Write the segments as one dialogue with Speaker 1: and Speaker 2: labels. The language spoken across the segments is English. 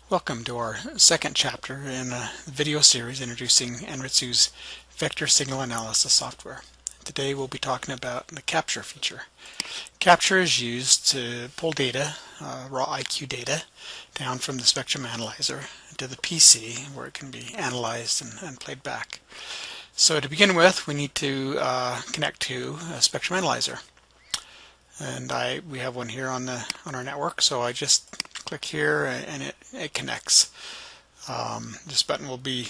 Speaker 1: Welcome to our second chapter in a video series introducing Anritsu's vector signal analysis software. Today we'll be talking about the capture feature. Capture is used to pull data, raw IQ data, down from the spectrum analyzer to the PC where it can be analyzed and played back. So to begin with, we need to connect to a spectrum analyzer. And we have one here on our network, so I just click here and it connects. This button will be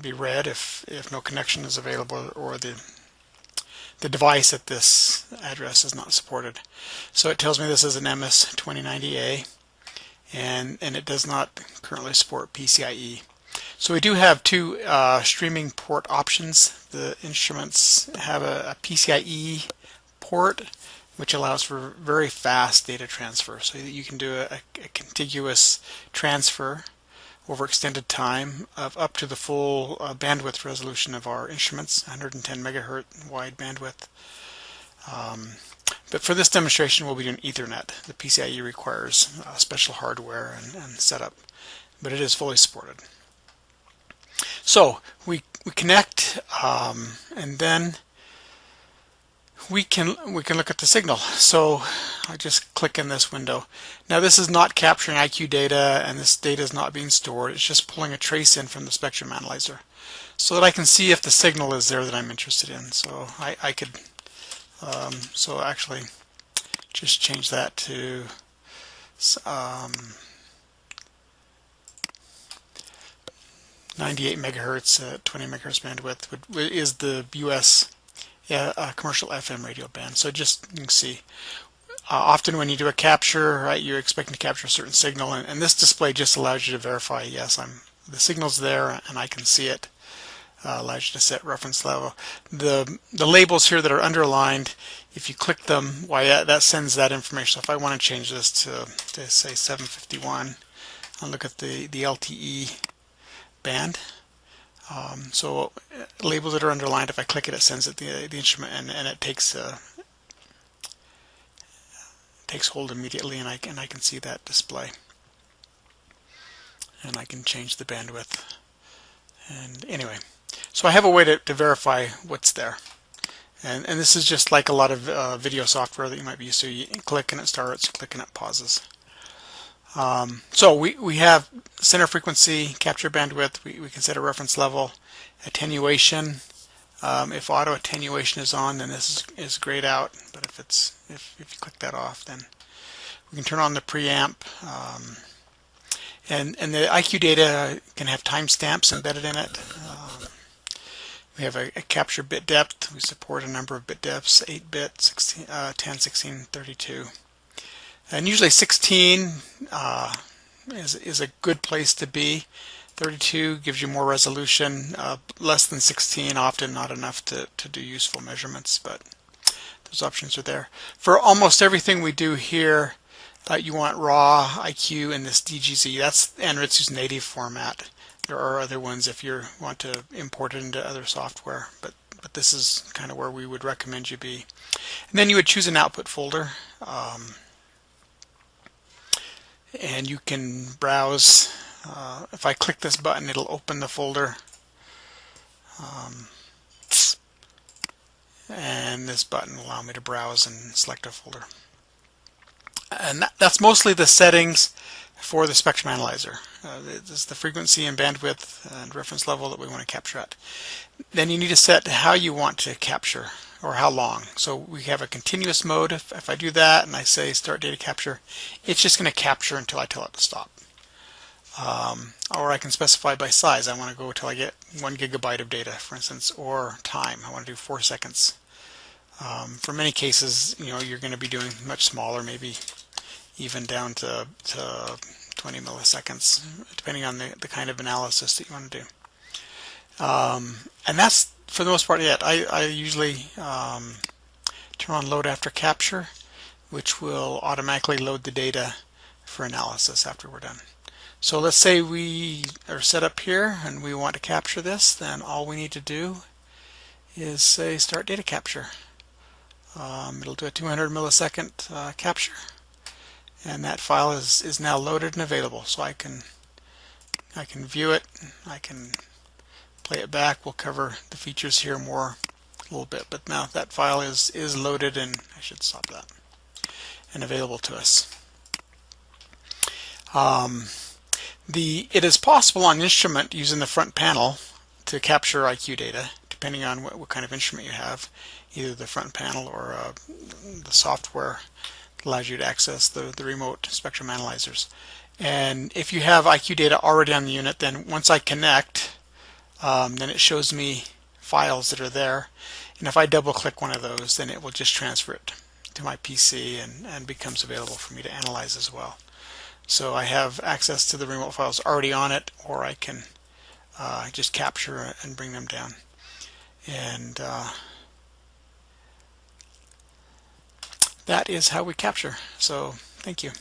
Speaker 1: red if no connection is available or the device at this address is not supported. So it tells me this is an MS2090A and it does not currently support PCIe. So we do have two streaming port options. The instruments have a PCIe port which allows for very fast data transfer, so that you can do a contiguous transfer over extended time of up to the full bandwidth resolution of our instruments, 110 megahertz wide bandwidth. But for this demonstration we'll be doing Ethernet. The PCIe requires special hardware and setup, but it is fully supported. So we connect and then we can look at the signal. So I just click in this window. Now this is not capturing IQ data, and this data is not being stored. It's just pulling a trace in from the spectrum analyzer so that I can see if the signal is there that I'm interested in. So I could so actually just change that to 98 megahertz at 20 megahertz bandwidth is the US commercial FM radio band. So just you can see often when you do a capture, right, you're expecting to capture a certain signal, and this display just allows you to verify, yes, the signal's there and I can see it. Allows you to set reference level. The labels here that are underlined, if you click them, that sends that information. So if I want to change this to say 751, I'll look at the LTE band. So labels that are underlined, if I click it, it sends it the instrument, and it takes hold immediately, and I can see that display, and I can change the bandwidth. And anyway, so I have a way to verify what's there, and this is just like a lot of video software that you might be used to. You click and it starts, click and it pauses. So we have center frequency, capture bandwidth. We can set a reference level, attenuation. If auto attenuation is on, then this is grayed out. But if you click that off, then we can turn on the preamp. And the IQ data can have timestamps embedded in it. We have a capture bit depth. We support a number of bit depths: 8-bit, 16, 10, 16, 32. And usually 16 is a good place to be. 32 gives you more resolution. Less than 16 often not enough to do useful measurements, but those options are there. For almost everything we do here, you want raw IQ in this DGZ. That's Anritsu's native format. There are other ones if you want to import it into other software, but this is kind of where we would recommend you be. And then you would choose an output folder. And you can browse. If I click this button, it'll open the folder, and this button will allow me to browse and select a folder. And that's mostly the settings for the spectrum analyzer. This is the frequency and bandwidth and reference level that we want to capture at. Then you need to set how you want to capture, or how long. So we have a continuous mode. If I do that and I say start data capture, it's just going to capture until I tell it to stop. Or I can specify by size. I want to go until I get 1 gigabyte of data, for instance, or time. I want to do 4 seconds. For many cases, you're going to be doing much smaller, maybe even down to 20 milliseconds, depending on the kind of analysis that you want to do. And that's for the most part it. I usually turn on load after capture, which will automatically load the data for analysis after we're done. So let's say we are set up here and we want to capture this, then all we need to do is say start data capture. It'll do a 200 millisecond capture, and that file is now loaded and available, so I can view it, I can play it back. We'll cover the features here more a little bit, but now that file is loaded, and I should stop that, and available to us. It is possible on instrument using the front panel to capture IQ data, depending on what kind of instrument you have, either the front panel or the software that allows you to access the remote spectrum analyzers. And if you have IQ data already on the unit, then once I connect, then it shows me files that are there. And if I double click one of those, then it will just transfer it to my PC and becomes available for me to analyze as well. So I have access to the remote files already on it, or I can just capture and bring them down. And that is how we capture. So thank you.